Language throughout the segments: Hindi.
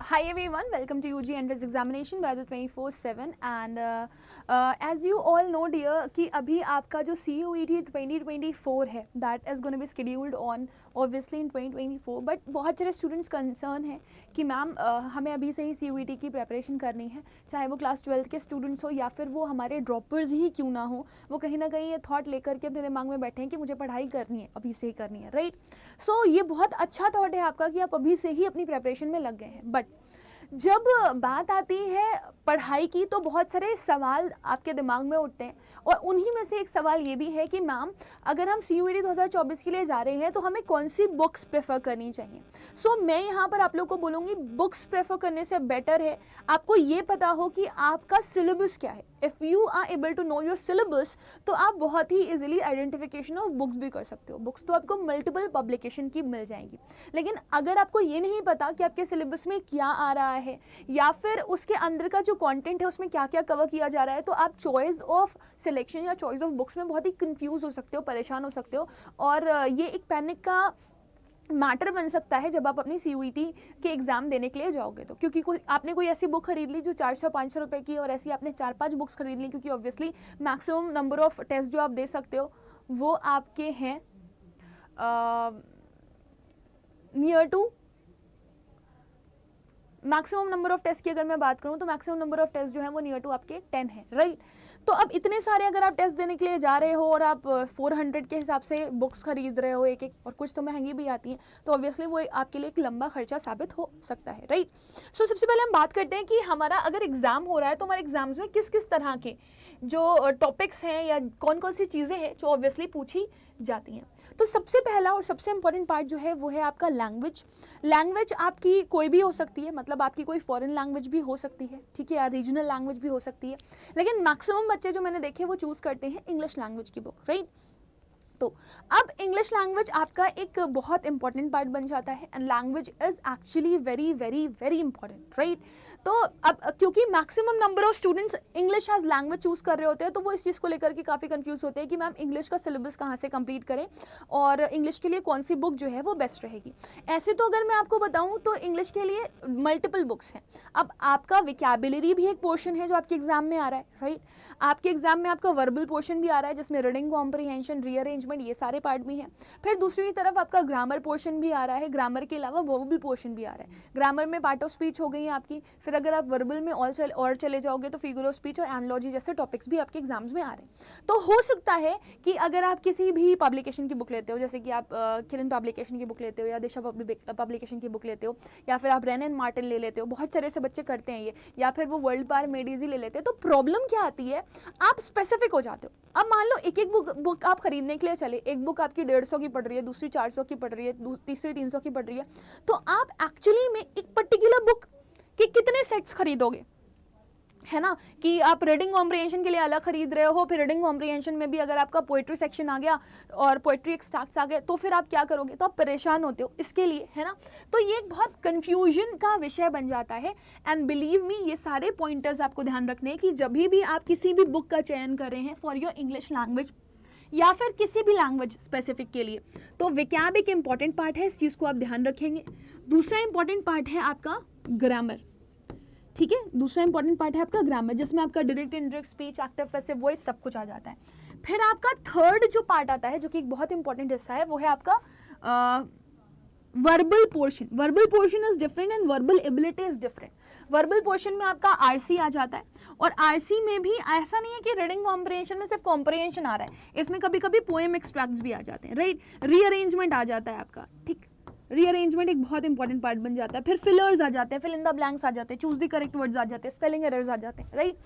Hi everyone, welcome to UG Entrance Examination by the 24/7 and as you all know dear कि अभी आपका जो CUET 2024 है that is going to be scheduled on obviously in 2024 but बहुत सारे स्टूडेंट्स कंसर्न है कि मैम हमें अभी से ही CUET की प्रिपरेशन करनी है, चाहे वो क्लास 12 के स्टूडेंट्स हो या फिर वो हमारे ड्रॉपर्स ही क्यों ना हो, वो कहीं ना कहीं ये थॉट लेकर के अपने दिमाग में बैठे हैं कि मुझे पढ़ाई करनी है, अभी से ही करनी है, राइट। सो ये बहुत अच्छा थॉट है आपका कि आप अभी से ही अपनी प्रिपरेशन में लग गए हैं। बट जब बात आती है पढ़ाई की तो बहुत सारे सवाल आपके दिमाग में उठते हैं और उन्हीं में से एक सवाल ये भी है कि मैम अगर हम CUET 2024 के लिए जा रहे हैं तो हमें कौन सी बुक्स प्रेफर करनी चाहिए। सो मैं यहाँ पर आप लोग को बोलूँगी बुक्स प्रेफर करने से बेटर है आपको ये पता हो कि आपका सिलेबस क्या है। If you are able to know your syllabus तो आप बहुत ही इजीली आइडेंटिफिकेशन ऑफ बुक्स भी कर सकते हो। बुक्स तो आपको मल्टीपल पब्लिकेशन की मिल जाएंगी, लेकिन अगर आपको ये नहीं पता कि आपके सिलेबस में क्या आ रहा है या फिर उसके अंदर का जो कंटेंट है उसमें क्या क्या कवर किया जा रहा है तो आप चॉइस ऑफ सिलेक्शन या चॉइस ऑफ बुक्स में बहुत ही कंफ्यूज हो सकते हो, परेशान हो सकते हो और ये एक पैनिक का मैटर बन सकता है जब आप अपनी CUET के एग्ज़ाम देने के लिए जाओगे तो, क्योंकि आपने कोई ऐसी बुक खरीद ली जो 400-500 रुपए की और ऐसी आपने 4-5 बुक्स खरीद ली, क्योंकि obviously maximum number of test जो आप दे सकते हो वो आपके हैं near to maximum number of test की अगर मैं बात करूं तो मैक्सिमम नंबर ऑफ टेस्ट जो है वो नियर टू आपके 10 है, राइट। तो अब इतने सारे अगर आप टेस्ट देने के लिए जा रहे हो और आप 400 के हिसाब से बुक्स खरीद रहे हो एक एक, और कुछ तो महंगी भी आती हैं, तो ऑब्वियसली वो आपके लिए एक लंबा खर्चा साबित हो सकता है, राइट। सो सबसे पहले हम बात करते हैं कि हमारा अगर एग्जाम हो रहा है तो हमारे एग्जाम्स में किस किस तरह के जो टॉपिक्स हैं या कौन कौन सी चीज़ें हैं जो ऑब्वियसली पूछी जाती हैं। तो सबसे पहला और सबसे इंपॉर्टेंट पार्ट जो है वो है आपका लैंग्वेज। लैंग्वेज आपकी कोई भी हो सकती है, मतलब आपकी कोई फॉरेन लैंग्वेज भी हो सकती है, ठीक है, या रीजनल लैंग्वेज भी हो सकती है, लेकिन मैक्सिमम बच्चे जो मैंने देखे वो चूज़ करते हैं इंग्लिश लैंग्वेज की बुक, राइट। तो अब इंग्लिश लैंग्वेज आपका एक बहुत इंपॉर्टेंट पार्ट बन जाता है and language is actually very very very important, right. तो अब क्योंकि maximum number of students English as language choose कर रहे होते हैं तो वो इस चीज़ को लेकर के काफ़ी कंफ्यूज होते हैं कि मैम इंग्लिश का सिलेबस कहाँ से कंप्लीट करें और इंग्लिश के लिए कौन सी बुक जो है वो बेस्ट रहेगी। ऐसे तो अगर मैं आपको बताऊँ तो इंग्लिश के लिए मल्टीपल बुक्स हैं। अब आपका विकैबुलरी भी एक पोर्शन है जो आपके एग्जाम में आ रहा है, राइट। आपके एग्जाम में आपका वर्बल पोर्शन भी आ रहा है जिसमें रीडिंग कॉम्प्रीहेंशन, रीअरेंजमेंट, ये सारे पार्ट भी हैं। फिर दूसरी तरफ आपका ग्रामर पोर्शन भी आ रहा है, ग्रामर के अलावा वर्बल पोर्शन भी आ रहा है। ग्रामर में पार्ट ऑफ स्पीच हो गई है आपकी, फिर अगर आप वर्बल में और चले जाओगे तो फिगर ऑफ स्पीच और एनालॉजी जैसे टॉपिक्स भी आपके एग्जाम्स में आ रहे हैं। तो हो सकता है कि अगर आप किसी भी पब्लिकेशन की बुक लेते हो, जैसे कि आप किरण पब्लिकेशन की बुक लेते हो या दिशा पब्लिकेशन की बुक लेते हो या फिर आप रेन एंड मार्टिन ले लेते हो, बहुत सारे से बच्चे करते हैं ये, या फिर वो वर्ल्ड पार मेडिजी ले लेते हैं, तो प्रॉब्लम क्या आती है आप स्पेसिफिक हो जाते हो। अब मान लो एक एक बुक आप खरीदने के लिए चले, एक बुक आपकी 150 की पड़ रही है, दूसरी 400 की पड़ रही है, तीसरी 300 की पड़ रही है, तो आप एक्चुअली में एक पर्टिकुलर बुक के कितने सेट्स खरीदोगे, है ना, कि आप रीडिंग कॉम्प्रिहेंशन के लिए अलग खरीद रहे हो, फिर रीडिंग कॉम्प्रिहेंशन में भी अगर आपका पोइट्री सेक्शन आ गया और पोइट्री एक्सट्रैक्ट्स आ गए तो फिर आप क्या करोगे, तो आप परेशान होते हो इसके लिए, है ना। तो ये एक बहुत कंफ्यूजन का विषय बन जाता है एंड बिलीव मी ये सारे पॉइंटर्स आपको ध्यान रखने हैं कि जब भी आप किसी भी बुक का चयन कर रहे हैं फॉर योर इंग्लिश लैंग्वेज या फिर किसी भी लैंग्वेज स्पेसिफिक के लिए, तो विकैब एक इंपॉर्टेंट पार्ट है, इस चीज़ को आप ध्यान रखेंगे। दूसरा इंपॉर्टेंट पार्ट है आपका ग्रामर, ठीक है, दूसरा इंपॉर्टेंट पार्ट है आपका ग्रामर जिसमें आपका direct, indirect speech, active, passive voice सब कुछ आ जाता है। फिर आपका थर्ड जो पार्ट आता है जो कि एक बहुत इंपॉर्टेंट हिस्सा है वो है आपका verbal portion. Verbal portion is different and verbal ability is different. Verbal portion में आपका आरसी आ जाता है और आरसी में भी ऐसा नहीं है कि रीडिंग कॉम्प्रिहेंशन में सिर्फ कॉम्प्रिहेंशन आ रहा है, इसमें कभी कभी पोएम एक्सट्रैक्ट्स भी आ जाते हैं, राइट। रीअरेंजमेंट आ जाता है आपका, ठीक, रीअरेंजमेंट एक बहुत इंपॉर्टेंट पार्ट बन जाता है। फिर फिलर्स आ जाते हैं, फिल इन द ब्लैंक्स आ जाते हैं, चूज द करेक्ट वर्ड्स आ जाते हैं, स्पेलिंग एरर्स आ जाते हैं, राइट।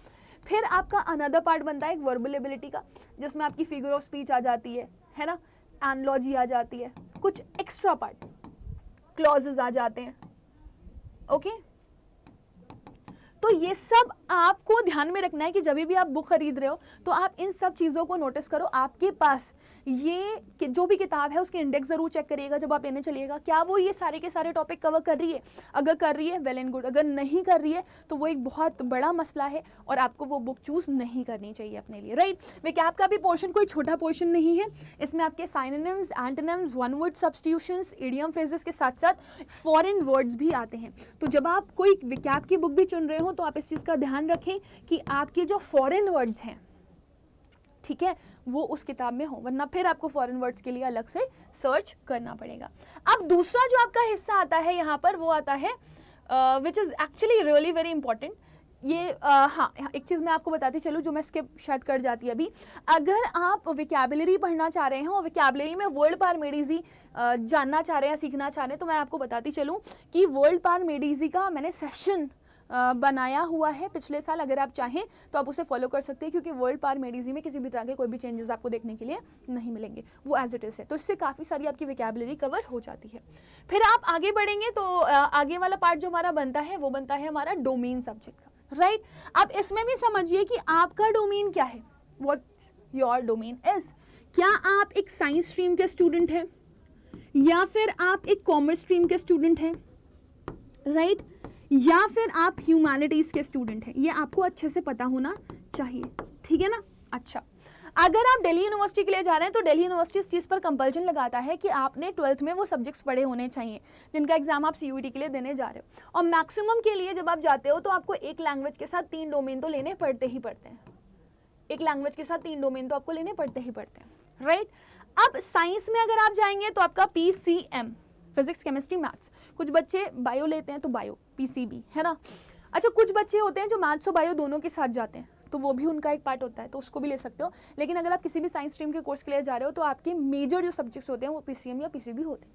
फिर आपका अनदर पार्ट बनता है एक वर्बल एबिलिटी का जिसमें आपकी फिगर ऑफ स्पीच आ जाती है ना, एनालॉजी आ जाती है, कुछ एक्स्ट्रा पार्ट क्लॉजेस आ जाते हैं, ओके। तो ये सब आपको ध्यान में रखना है कि जब भी आप बुक खरीद रहे हो तो आप इन सब चीज़ों को नोटिस करो। आपके पास ये जो भी किताब है उसके इंडेक्स ज़रूर चेक करिएगा जब आप लेने चलिएगा, क्या वो ये सारे के सारे टॉपिक कवर कर रही है। अगर कर रही है वेल एंड गुड, अगर नहीं कर रही है तो वो एक बहुत बड़ा मसला है और आपको वो बुक चूज़ नहीं करनी चाहिए अपने लिए, राइट। विकैप का भी पोर्शन कोई छोटा पोर्शन नहीं है, इसमें आपके synonyms, antonyms, one word substitutions, idiom phrases के साथ साथ फॉरेन वर्ड्स भी आते हैं। तो जब आप कोई विकैप की बुक भी चुन रहे हो तो आप इस चीज़ का ध्यान रखें कि आपके जो फॉरेन वर्ड्स हैं, ठीक है, वो उस किताब में हो, वरना फिर आपको फॉरेन वर्ड्स के लिए अलग से सर्च करना पड़ेगा। अब दूसरा जो आपका हिस्सा आता है यहाँ पर वो आता है which is actually really very important. ये हाँ, एक चीज़ मैं आपको बताती चलूँ जो मैं स्किप शायद कर जाती अभी। अगर आप विकैबुलरी पढ़ना चाह रहे हैं और विकैबुलरी में वर्ल्ड पारमेडिजी जानना चाह रहे हैं, सीखना चाह रहे हैं, तो मैं आपको बताती चलूँ कि वर्ल्ड पारमेडिजी का मैंने सेशन बनाया हुआ है पिछले साल। अगर आप चाहें तो आप उसे फॉलो कर सकते हैं, क्योंकि वर्ल्ड पारमेडिजी में किसी भी तरह के कोई भी चेंजेस आपको देखने के लिए नहीं मिलेंगे, वो एज इट इज़ है। तो इससे काफ़ी सारी आपकी विकैबुलरी कवर हो जाती है। फिर आप आगे बढ़ेंगे तो आगे वाला पार्ट जो हमारा बनता है वो बनता है हमारा डोमेन सब्जेक्ट का, राइट। अब इसमें भी समझिए कि आपका डोमेन क्या है, व्हाट योर डोमेन इज। क्या आप एक साइंस स्ट्रीम के स्टूडेंट हैं या फिर आप एक कॉमर्स स्ट्रीम के स्टूडेंट हैं, राइट, या फिर आप ह्यूमैनिटीज़ के स्टूडेंट हैं, ये आपको अच्छे से पता होना चाहिए, ठीक है ना। अच्छा, अगर आप दिल्ली यूनिवर्सिटी के लिए जा रहे हैं तो दिल्ली यूनिवर्सिटी इस चीज़ पर कंपल्जन लगाता है कि आपने 12th में वो सब्जेक्ट्स पढ़े होने चाहिए जिनका एग्जाम आप CUET के लिए देने जा रहे हो। और मैक्सिमम के लिए जब आप जाते हो तो आपको एक लैंग्वेज के साथ 3 डोमेन तो लेने पड़ते ही पड़ते हैं। एक लैंग्वेज के साथ 3 डोमेन तो आपको लेने पड़ते ही पड़ते हैं, राइट। अब साइंस में अगर आप जाएंगे तो आपका PCM, फिजिक्स केमिस्ट्री मैथ्स। कुछ बच्चे बायो लेते हैं तो बायो PCB, है ना। अच्छा, कुछ बच्चे होते हैं जो मैथ्स और बायो दोनों के साथ जाते हैं, तो वो भी उनका एक पार्ट होता है, तो उसको भी ले सकते हो। लेकिन अगर आप किसी भी साइंस स्ट्रीम के कोर्स के लिए जा रहे हो तो आपके मेजर जो सब्जेक्ट्स होते हैं वो PCM या PCB होते हैं,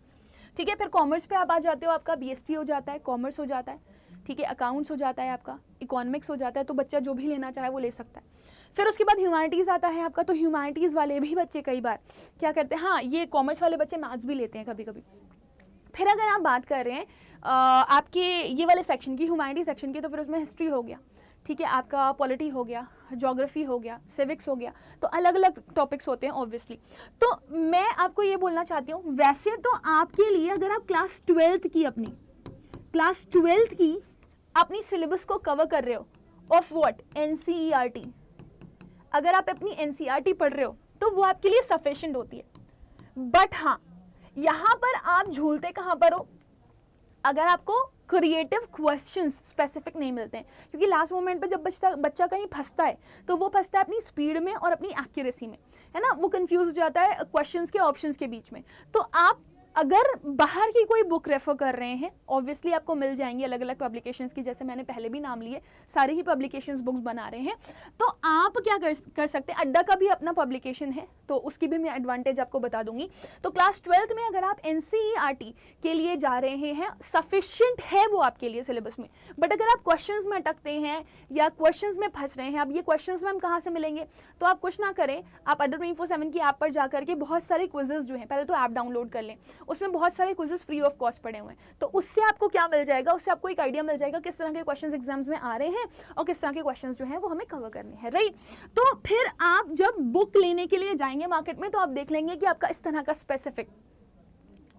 ठीक है। फिर कॉमर्स पे आप आ जाते हो, आपका BST हो जाता है, कॉमर्स हो जाता है, ठीक है, अकाउंट्स हो जाता है, आपका इकोनॉमिक्स हो जाता है। तो बच्चा जो भी लेना चाहे वो ले सकता है। फिर उसके बाद ह्यूमैनिटीज़ आता है आपका, तो ह्यूमैनिटीज़ वाले भी बच्चे कई बार क्या करते हैं, हाँ, ये कॉमर्स वाले बच्चे मैथ्स भी लेते हैं कभी कभी। फिर अगर आप बात कर रहे हैं आपके ये वाले सेक्शन की, ह्यूमैनिटी सेक्शन की, तो फिर उसमें हिस्ट्री हो गया, ठीक है, आपका पॉलिटी हो गया, ज्योग्राफी हो गया, सिविक्स हो गया, तो अलग अलग टॉपिक्स होते हैं ऑब्वियसली। तो मैं आपको ये बोलना चाहती हूँ, वैसे तो आपके लिए अगर आप क्लास 12th की अपनी सिलेबस को कवर कर रहे हो ऑफ व्हाट, NCERT, अगर आप अपनी NCERT पढ़ रहे हो तो वो आपके लिए सफिशिएंट होती है। बट हाँ, यहाँ पर आप झूलते कहाँ पर हो, अगर आपको क्रिएटिव क्वेश्चंस स्पेसिफिक नहीं मिलते हैं, क्योंकि लास्ट मोमेंट पे जब बच्चा कहीं फंसता है तो वो फंसता है अपनी स्पीड में और अपनी एक्यूरेसी में, है ना। वो कंफ्यूज हो जाता है क्वेश्चंस के ऑप्शंस के बीच में। तो आप अगर बाहर की कोई बुक रेफर कर रहे हैं, ऑब्वियसली आपको मिल जाएंगी अलग अलग पब्लिकेशंस की, जैसे मैंने पहले भी नाम लिए, सारे ही पब्लिकेशंस बुक्स बना रहे हैं। तो आप क्या कर सकते हैं, अड्डा का भी अपना पब्लिकेशन है, तो उसकी भी मैं एडवांटेज आपको बता दूंगी। तो क्लास 12th में अगर आप NCERT के लिए जा रहे हैं, सफिशिएंट है वो आपके लिए सिलेबस में। बट अगर आप क्वेश्चंस में अटकते हैं या क्वेश्चंस में फंस रहे हैं, अब ये क्वेश्चंस मैम कहाँ से मिलेंगे, तो आप कुछ ना करें, आप अड्डा 24/7 की ऐप पर जाकर के बहुत सारे क्विजेस जो हैं, पहले तो ऐप डाउनलोड कर लें, उसमें बहुत सारे क्विजेस फ्री ऑफ कॉस्ट पड़े हुए हैं। तो उससे आपको क्या मिल जाएगा, उससे आपको एक आइडिया मिल जाएगा किस तरह के क्वेश्चंस एग्जाम्स में आ रहे हैं और किस तरह के क्वेश्चंस जो हैं वो हमें कवर करने हैं, राइट। तो फिर आप जब बुक लेने के लिए जाएंगे मार्केट में तो आप देख लेंगे कि आपका इस तरह का स्पेसिफिक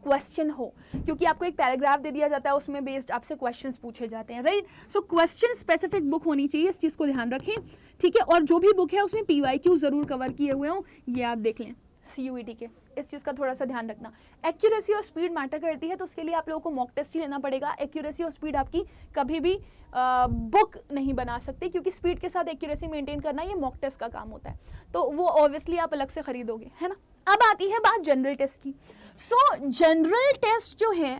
क्वेश्चन हो, क्योंकि आपको एक पैराग्राफ दे दिया जाता है, उसमें बेस्ड आपसे क्वेश्चंस पूछे जाते हैं, right. So question specific book होनी चाहिए, इस चीज़ को ध्यान रखें, ठीक है। और जो भी बुक है उसमें PYQ जरूर कवर किए हुए हों, ये आप देख लें CUET के, इस चीज़ का थोड़ा सा ध्यान रखना। एक्यूरेसी और स्पीड मैटर करती है, तो उसके लिए आप लोगों को मॉक टेस्ट ही लेना पड़ेगा। एक्यूरेसी और स्पीड आपकी कभी भी बुक नहीं बना सकते, क्योंकि स्पीड के साथ एक्यूरेसी मेंटेन करना ये मॉक टेस्ट का काम होता है, तो वो ऑब्वियसली आप अलग से खरीदोगे, है ना। अब आती है बात जनरल टेस्ट की। सो जनरल टेस्ट जो है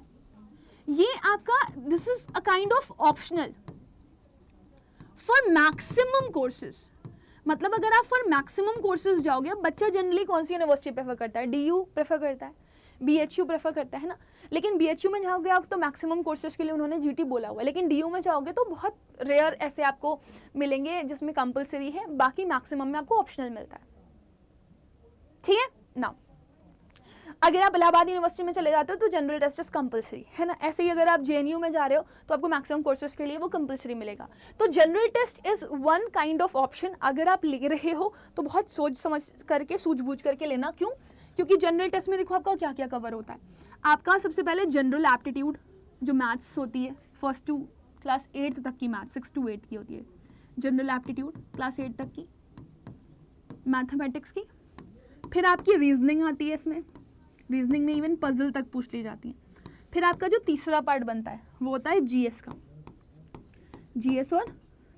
ये आपका, this is a kind of optional for maximum courses. मतलब अगर आप फॉर मैक्सिमम कोर्सेज जाओगे, बच्चा जनरली कौन सी यूनिवर्सिटी प्रेफर करता है, DU प्रेफर करता है, BHU प्रेफर करता है ना। लेकिन BHU में जाओगे आप तो मैक्सिमम कोर्सेज के लिए उन्होंने GT बोला हुआ है, लेकिन DU में जाओगे तो बहुत रेयर ऐसे आपको मिलेंगे जिसमें कंपलसरी है, बाकी मैक्सिमम में आपको ऑप्शनल मिलता है, ठीक है ना। अगर आप इलाहाबाद यूनिवर्सिटी में चले जाते हो तो जनरल टेस्ट इज कंपलसरी, है ना। ऐसे ही अगर आप जेएनयू में जा रहे हो तो आपको मैक्सिमम कोर्सेज के लिए वो कंपलसरी मिलेगा। तो general test is one kind of option. अगर आप ले रहे हो तो बहुत सोच समझ करके, सूझबूझ करके लेना। क्यों? क्योंकि जनरल टेस्ट में देखो आपका क्या क्या कवर होता है। आपका सबसे पहले जनरल एप्टीट्यूड जो मैथ्स होती है, फर्स्ट टू क्लास 8 तक की मैथ्स, 6 to 8 की होती है जनरल एप्टीट्यूड, क्लास 8 तक की मैथमेटिक्स की। फिर आपकी रीजनिंग आती है, इसमें रीजनिंग में इवन पजल तक पूछ ली जाती है। फिर आपका जो तीसरा पार्ट बनता है वो होता है जीएस का, जीएस और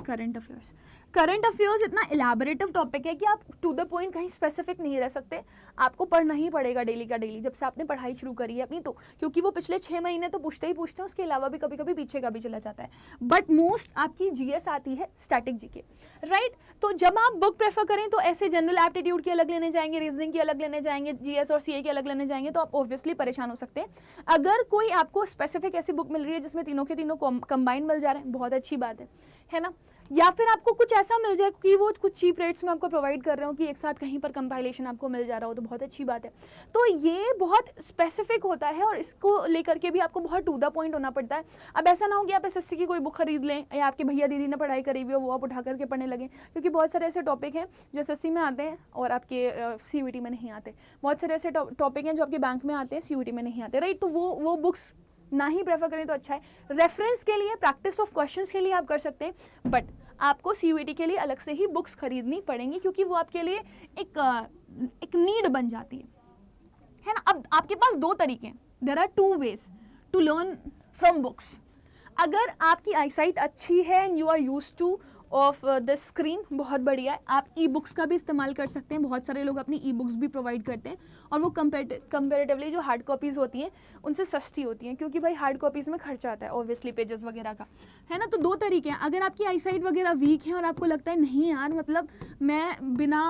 करंट अफेयर्स। करंट अफेयर्स इतना इलेबोरेटिव टॉपिक है कि आप टू द पॉइंट कहीं स्पेसिफिक नहीं रह सकते, आपको पढ़ना ही पड़ेगा डेली का डेली, जब से आपने पढ़ाई शुरू करी है अपनी। तो क्योंकि वो पिछले 6 महीने तो पूछते ही पूछते हैं, उसके अलावा भी कभी कभी पीछे का भी चला जाता है। बट मोस्ट आपकी जीएस आती है, स्टैटिक जीके, राइट। तो जब आप बुक प्रेफर करें तो ऐसे जनरल एप्टीट्यूड की अलग लेने जाएंगे, रीजनिंग की अलग लेने जाएंगे, जीएस और सीए की अलग लेने जाएंगे तो आप ऑब्वियसली परेशान हो सकते हैं। अगर कोई आपको स्पेसिफिक ऐसी बुक मिल रही है जिसमें तीनों के तीनों कंबाइंड मिल जा रहे हैं, बहुत अच्छी बात है ना। या फिर आपको कुछ ऐसा मिल जाए कि वो कुछ चीप रेट्स में आपको प्रोवाइड कर रहे हो कि एक साथ कहीं पर कंपाइलेशन आपको मिल जा रहा हो, तो बहुत अच्छी बात है। तो ये बहुत स्पेसिफिक होता है और इसको लेकर के भी आपको बहुत टू द पॉइंट होना पड़ता है। अब ऐसा ना हो कि आप एसएससी की कोई बुक खरीद लें या आपके भैया दीदी ने पढ़ाई करी हुई हो वो आप उठा करके पढ़ने लगे, क्योंकि बहुत सारे ऐसे टॉपिक हैं जो एसएससी में आते हैं और आपके सीयूईटी में नहीं आते। बहुत सारे ऐसे टॉपिक हैं जो आपके बैंक में आते हैं, सीयूईटी में नहीं आते, राइट। तो वो बुक्स ना ही प्रेफर करें तो अच्छा है। रेफरेंस के लिए, प्रैक्टिस ऑफ क्वेश्चंस के लिए आप कर सकते हैं, बट आपको सीयूईटी के लिए अलग से ही बुक्स खरीदनी पड़ेंगी, क्योंकि वो आपके लिए एक नीड बन जाती है ना। अब आपके पास 2 तरीके हैं, there are 2 ways to learn from books. अगर आपकी आईसाइट अच्छी है and you are used to of the screen, बहुत बढ़िया है, आप ई बुक्स का भी इस्तेमाल कर सकते हैं। बहुत सारे लोग अपनी ई बुक्स भी प्रोवाइड करते हैं और वो कंपेरेटिवली जो हार्ड कॉपीज़ होती हैं उनसे सस्ती होती हैं, क्योंकि भाई हार्ड कॉपीज़ में खर्चा आता है ऑब्वियसली, पेजेस वगैरह का, है ना। तो 2 तरीके हैं। अगर आपकी आईसाइट वगैरह वीक है और आपको लगता है नहीं यार, मतलब मैं बिना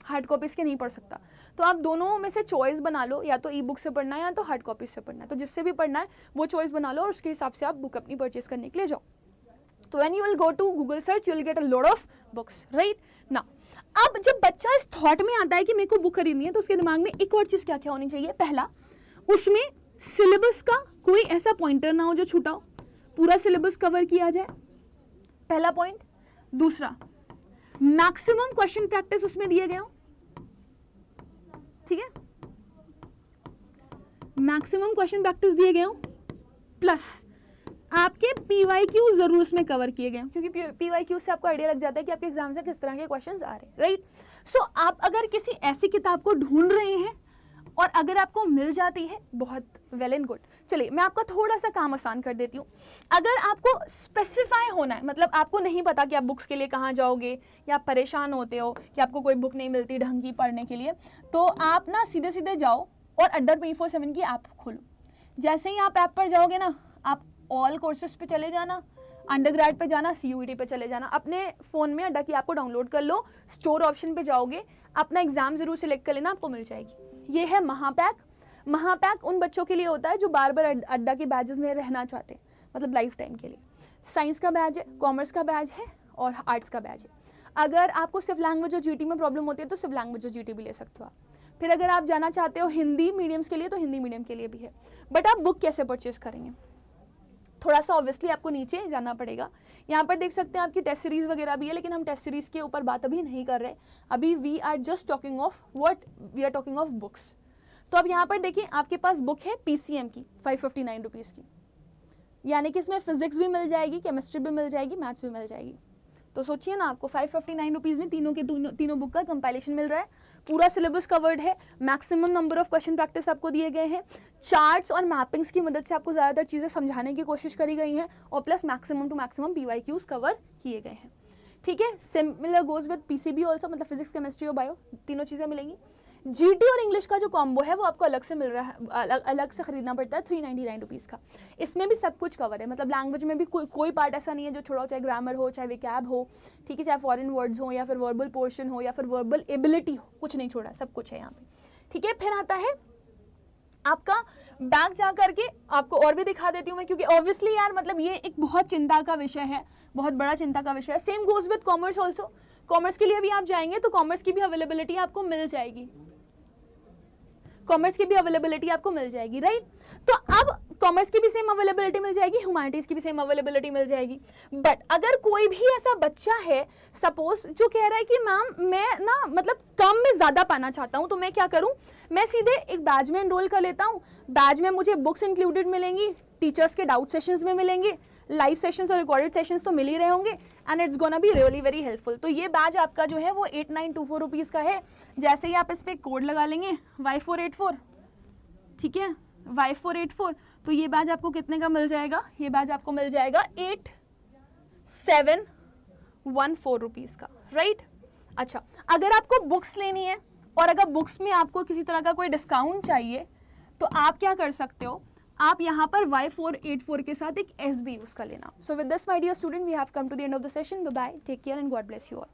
हार्ड कॉपीज़ के नहीं पढ़ सकता, तो आप दोनों में से चॉइस बना लो, या तो ई बुक से पढ़ना है या तो हार्ड कॉपीज़ से पढ़ना है। तो जिससे भी पढ़ना है वो चॉइस बना लो और उसके हिसाब से आप बुक अपनी परचेज करने के लिए जाओ। तो when you will go to Google search, you will get a lot of books, right? Now, अब जब बच्चा इस थॉट में आता है कि मेरे को बुक खरीदनी है, तो उसके दिमाग में एक और चीज़ क्या क्या होनी चाहिए। पहला, उसमें सिलेबस का कोई ऐसा पॉइंटर ना हो जो छूटा हो, पूरा सिलेबस कवर किया जाए, पहला पॉइंट। दूसरा, मैक्सिमम क्वेश्चन प्रैक्टिस उसमें दिए गए हो, ठीक है, मैक्सिमम क्वेश्चन प्रैक्टिस दिए गए हो, प्लस आपके पीवाईक्यू जरूर उसमें कवर किए गए, क्योंकि पीवाईक्यू से आपको आइडिया लग जाता है कि आपके एग्जाम से किस तरह के क्वेश्चंस आ रहे हैं, राइट। सो आप अगर किसी ऐसी किताब को ढूंढ रहे हैं और अगर आपको मिल जाती है, बहुत वेल एंड गुड। चलिए मैं आपका थोड़ा सा काम आसान कर देती हूँ। अगर आपको स्पेसिफाई होना है, मतलब आपको नहीं पता कि आप बुक्स के लिए कहाँ जाओगे, या आप परेशान होते हो कि आपको कोई बुक नहीं मिलती ढंग की पढ़ने के लिए, तो आप ना सीधे सीधे जाओ और अड्डा 24/7 की ऐप खोलो। जैसे ही आप ऐप पर जाओगे ना, आप ऑल कोर्सेज पे चले जाना, अंडरग्रेड पे जाना, सीयूईटी पे चले जाना, अपने फ़ोन में अड्डा की ऐप को डाउनलोड कर लो, स्टोर ऑप्शन पे जाओगे, अपना एग्जाम जरूर सिलेक्ट कर लेना, आपको मिल जाएगी। ये है महापैक। महापैक उन बच्चों के लिए होता है जो बार बार अड्डा के बैचेस में रहना चाहते हैं, मतलब लाइफ टाइम के लिए। साइंस का बैच है, कॉमर्स का बैच है और आर्ट्स का बैच है। अगर आपको सिर्फ लैंग्वेज और जीटी में प्रॉब्लम होती है तो सिर्फ लैंग्वेज और जीटी भी ले सकते हो आप। फिर अगर आप जाना चाहते हो हिंदी मीडियम्स के लिए तो हिंदी मीडियम के लिए भी है। बट आप बुक कैसे परचेज करेंगे, थोड़ा सा ऑब्वियसली आपको नीचे जाना पड़ेगा। यहाँ पर देख सकते हैं आपकी टेस्ट सीरीज वगैरह भी है, लेकिन हम टेस्ट सीरीज के ऊपर बात अभी नहीं कर रहे। अभी we are just talking of what we are talking of books. तो अब यहाँ पर देखिए आपके पास बुक है पीसीएम की 559 रुपीज़ की, यानी कि इसमें फिजिक्स भी मिल जाएगी, केमिस्ट्री भी मिल जाएगी, मैथ्स भी मिल जाएगी। तो सोचिए ना, आपको 559 रुपीज़ में तीनों बुक का कंपाइलेशन मिल रहा है, पूरा सिलेबस कवर्ड है, maximum number of question practice आपको दिए गए हैं, चार्ट्स और मैपिंग्स की मदद से आपको ज़्यादातर चीज़ें समझाने की कोशिश करी गई हैं, और plus maximum to maximum PYQs cover किए गए हैं, ठीक है। Similar goes with PCB also, मतलब फिजिक्स केमिस्ट्री और बायो, तीनों चीज़ें मिलेंगी। जीटी और इंग्लिश का जो कॉम्बो है वो आपको अलग से मिल रहा है, अलग से खरीदना पड़ता है 399 रुपीज़ का। इसमें भी सब कुछ कवर है, मतलब लैंग्वेज में भी कोई पार्ट ऐसा नहीं है जो छोड़ा हो, चाहे ग्रामर हो, चाहे विकैब हो, ठीक है, चाहे फॉरेन वर्ड्स हो, या फिर वर्बल पोर्शन हो, या फिर वर्बल एबिलिटी हो, कुछ नहीं छोड़ा, सब कुछ है यहाँ पे, ठीक है। फिर आता है आपका बैक जा करके, आपको और भी दिखा देती हूँ मैं, क्योंकि ऑब्वियसली यार मतलब ये एक बहुत चिंता का विषय है, बहुत बड़ा चिंता का विषय है। Same goes with commerce also. Commerce के लिए भी आप जाएंगे तो कॉमर्स की भी अवेलेबिलिटी आपको मिल जाएगी। कॉमर्स की भी अवेलेबिलिटी आपको मिल जाएगी, राइट। तो अब कॉमर्स की भी सेम अवेलेबिलिटी मिल जाएगी, ह्यूमैनिटीज की भी सेम अवेलेबिलिटी मिल जाएगी। बट अगर कोई भी ऐसा बच्चा है सपोज जो कह रहा है कि मैम मैं ना मतलब कम में ज़्यादा पाना चाहता हूँ, तो मैं क्या करूँ, मैं सीधे एक बैच में एनरोल कर लेता हूँ। बैच में मुझे बुक्स इंक्लूडेड मिलेंगी, टीचर्स के डाउट सेशंस में मिलेंगे, लाइव सेशंस और रिकॉर्डेड सेशंस तो मिल ही रहे होंगे, and it's gonna be really very helpful. तो ये बैच आपका जो है वो 8924 रुपीज़ का है। जैसे ही आप इस पर कोड लगा लेंगे Y484, ठीक है, Y484, तो ये बैच आपको कितने का मिल जाएगा, ये बैच आपको मिल जाएगा 8714 रुपीज़ का, राइट। अच्छा, अगर आपको बुक्स लेनी है और अगर बुक्स में आपको किसी तरह का कोई डिस्काउंट चाहिए तो आप क्या कर सकते हो, आप यहाँ पर Y484 के साथ एक SB यूज़ कर लेना। So with this my dear student we have come to the end of the session. Bye bye, take care and God bless you all.